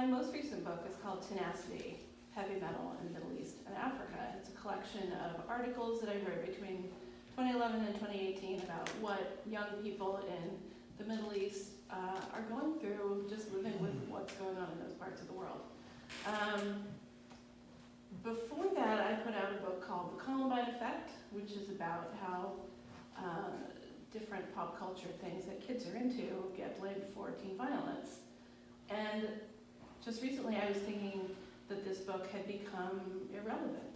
My most recent book is called Tenacity, Heavy Metal in the Middle East and Africa. It's a collection of articles that I wrote between 2011 and 2018 about what young people in the Middle East are going through, just living with what's going on in those parts of the world. Before that, I put out a book called The Columbine Effect, which is about how different pop culture things that kids are into get blamed for teen violence. And just recently I was thinking that this book had become irrelevant.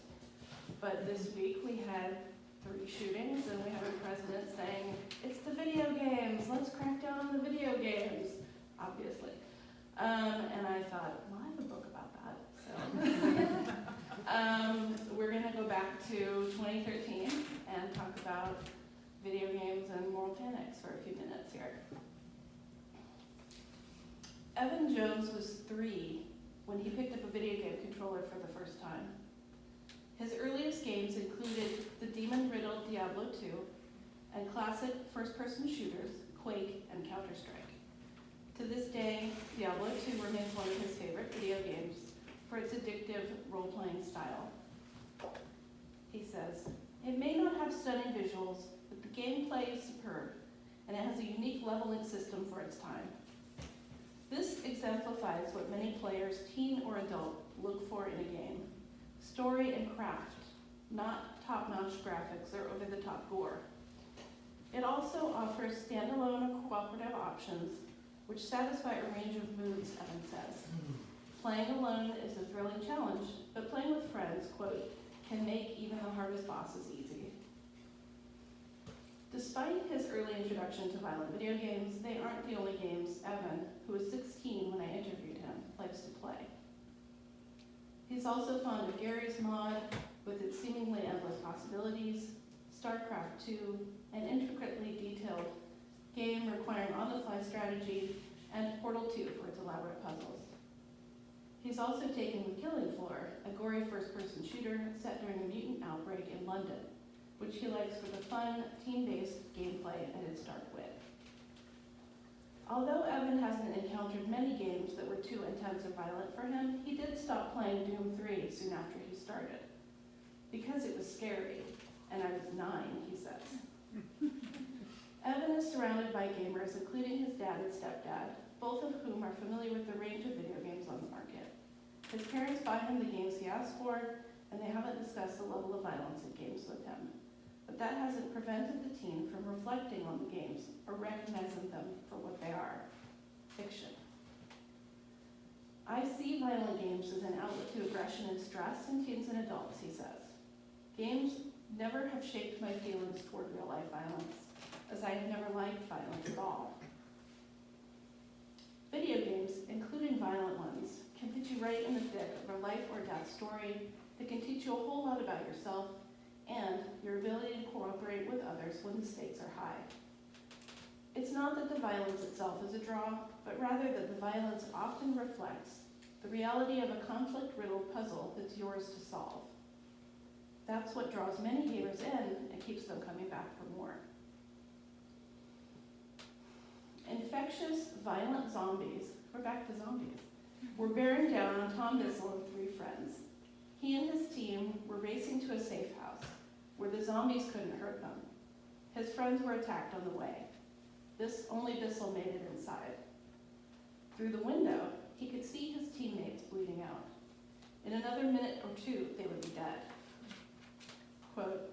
But this week we had 3 shootings and we have a president saying, it's the video games, let's crack down on the video games, obviously. And I thought, well, I have a book about that. So we're gonna go back to 2013 and talk about video games and moral panics for a few minutes here. Evan Jones was 3 when he picked up a video game controller for the first time. His earliest games included the demon-riddled Diablo 2 and classic first-person shooters, Quake and Counter-Strike. To this day, Diablo 2 remains one of his favorite video games for its addictive role-playing style. He says, "It may not have stunning visuals, but the gameplay is superb, and it has a unique leveling system for its time. This exemplifies what many players, teen or adult, look for in a game. Story and craft, not top-notch graphics or over-the-top gore. It also offers standalone or cooperative options which satisfy a range of moods," Evan says. "Playing alone is a thrilling challenge, but playing with friends, quote, can make even the hardest bosses easy." Despite his early introduction to violent video games, they aren't the only games Evan, who was 16 when I interviewed him, likes to play. He's also fond of Gary's Mod, with its seemingly endless possibilities, StarCraft 2, an intricately detailed game requiring on-the-fly strategy, and Portal 2 for its elaborate puzzles. He's also taken The Killing Floor, a gory first-person shooter set during a mutant outbreak in London, which he likes for the fun, team-based gameplay and its dark wit. Although Evan hasn't encountered many games that were too intense or violent for him, he did stop playing Doom 3 soon after he started. Because it was scary, and I was 9, he says. Evan is surrounded by gamers, including his dad and stepdad, both of whom are familiar with the range of video games on the market. His parents buy him the games he asks for, and they haven't discussed the level of violence in games with him. But that hasn't prevented the teen from reflecting on the games or recognizing them for what they are, fiction. "I see violent games as an outlet to aggression and stress in teens and adults," he says. "Games never have shaped my feelings toward real-life violence, as I have never liked violence at all. Video games, including violent ones, can put you right in the thick of a life or death story that can teach you a whole lot about yourself and your ability to cooperate with others when the stakes are high. It's not that the violence itself is a draw, but rather that the violence often reflects the reality of a conflict-riddled puzzle that's yours to solve. That's what draws many gamers in and keeps them coming back for more." Infectious, violent zombies, we're back to zombies, were bearing down on Tom Bissell and 3 friends. He and his team were racing to a safe house where the zombies couldn't hurt them. His friends were attacked on the way. Only Bissell made it inside. Through the window, he could see his teammates bleeding out. In another minute or 2, they would be dead. Quote,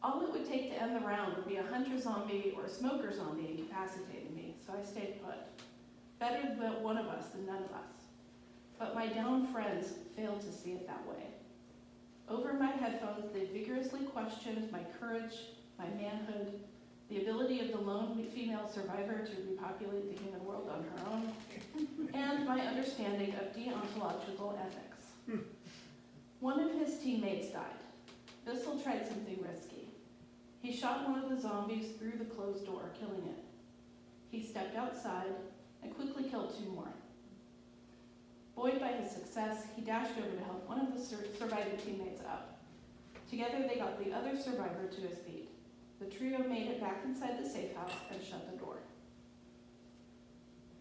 "All it would take to end the round would be a hunter zombie or a smoker zombie incapacitating me, so I stayed put. Better that one of us than none of us. But my downed friends failed to see it that way. Over my headphones, they vigorously questioned my courage, my manhood, the ability of the lone female survivor to repopulate the human world on her own, and my understanding of deontological ethics. One of his teammates died. Bissell tried something risky. He shot one of the zombies through the closed door, killing it. He stepped outside and quickly killed 2 more. Buoyed by his success, he dashed over to help one of the surviving teammates up. Together, they got the other survivor to his feet. The trio made it back inside the safe house and shut the door.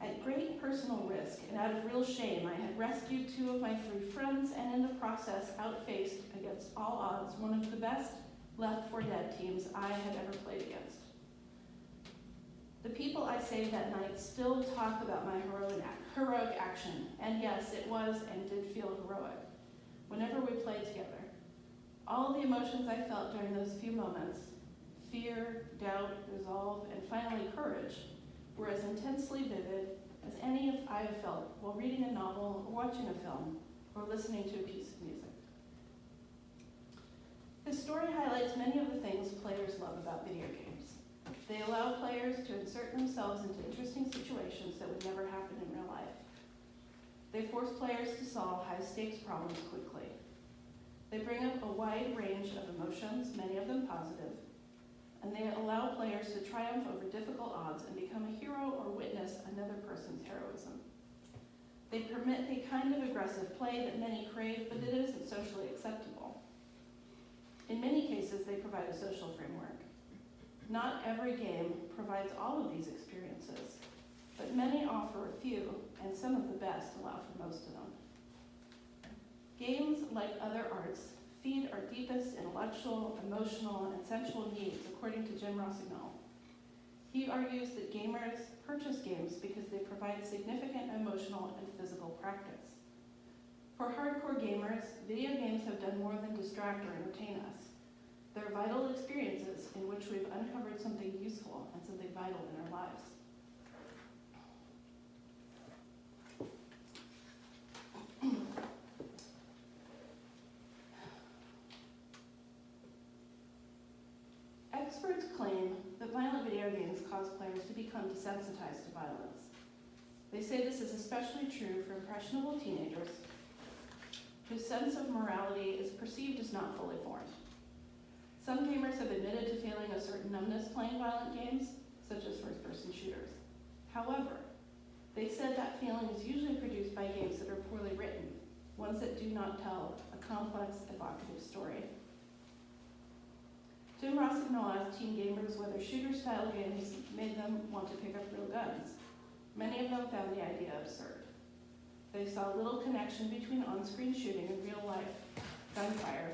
At great personal risk and out of real shame, I had rescued 2 of my 3 friends and in the process outfaced against all odds one of the best Left 4 Dead teams I had ever played against. The people I saved that night still talk about my heroic action, and yes, it was and did feel heroic whenever we played together. All the emotions I felt during those few moments, fear, doubt, resolve, and finally courage, were as intensely vivid as any I have felt while reading a novel or watching a film or listening to a piece of music. This story highlights many of the things players love about video games. They allow players to insert themselves into interesting situations that would never happen in real life. They force players to solve high-stakes problems quickly. They bring up a wide range of emotions, many of them positive, and they allow players to triumph over difficult odds and become a hero or witness another person's heroism. They permit the kind of aggressive play that many crave, but it isn't socially acceptable. In many cases, they provide a social framework. Not every game provides all of these experiences, but many offer a few, and some of the best allow for most of them. Games, like other arts, feed our deepest intellectual, emotional, and sensual needs, according to Jim Rossignol. He argues that gamers purchase games because they provide significant emotional and physical practice. For hardcore gamers, video games have done more than distract or entertain us. They're vital experiences in which we've uncovered something useful and something vital in our lives. Experts claim that violent video games cause players to become desensitized to violence. They say this is especially true for impressionable teenagers whose sense of morality is perceived as not fully formed. Some gamers have admitted to feeling a certain numbness playing violent games, such as first-person shooters. However, they said that feeling is usually produced by games that are poorly written, ones that do not tell a complex, evocative story. Jim Rossignol asked teen gamers whether shooter-style games made them want to pick up real guns. Many of them found the idea absurd. They saw little connection between on-screen shooting and real-life gunfire,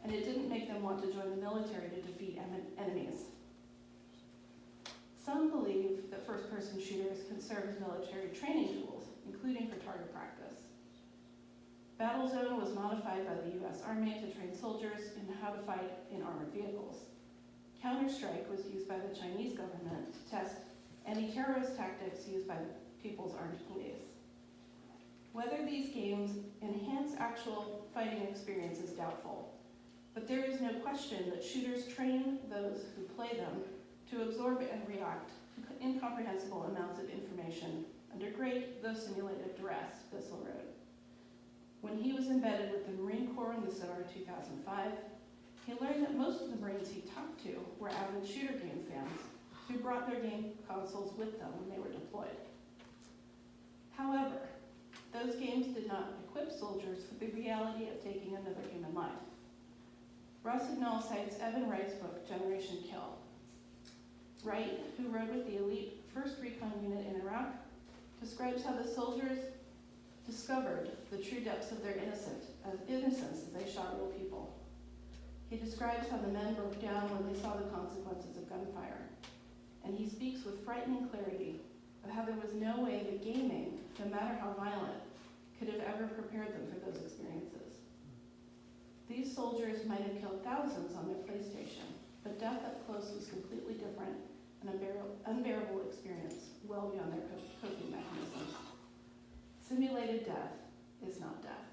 and it didn't make them want to join the military to defeat enemies. Some believe that first-person shooters can serve as military training tools, including for target practice. Battlezone was modified by the U.S. Army to train soldiers in how to fight in armored vehicles. Counter-Strike was used by the Chinese government to test anti-terrorist tactics used by the People's Armed Police. Whether these games enhance actual fighting experience is doubtful, but there is no question that shooters train those who play them to absorb and react to incomprehensible amounts of information under great, though simulated, duress, Bissell wrote. When he was embedded with the Marine Corps in the summer of 2005, he learned that most of the Marines he talked to were avid shooter game fans who brought their game consoles with them when they were deployed. However, those games did not equip soldiers for the reality of taking another human life. Rossignol cites Evan Wright's book, Generation Kill. Wright, who rode with the elite 1st Recon Unit in Iraq, describes how the soldiers discovered the true depths of their innocence as they shot real people. He describes how the men broke down when they saw the consequences of gunfire. And he speaks with frightening clarity of how there was no way that gaming, no matter how violent, could have ever prepared them for those experiences. These soldiers might have killed thousands on their PlayStation, but death up close was completely different, an unbearable experience, well beyond their coping mechanisms. Simulated death is not death.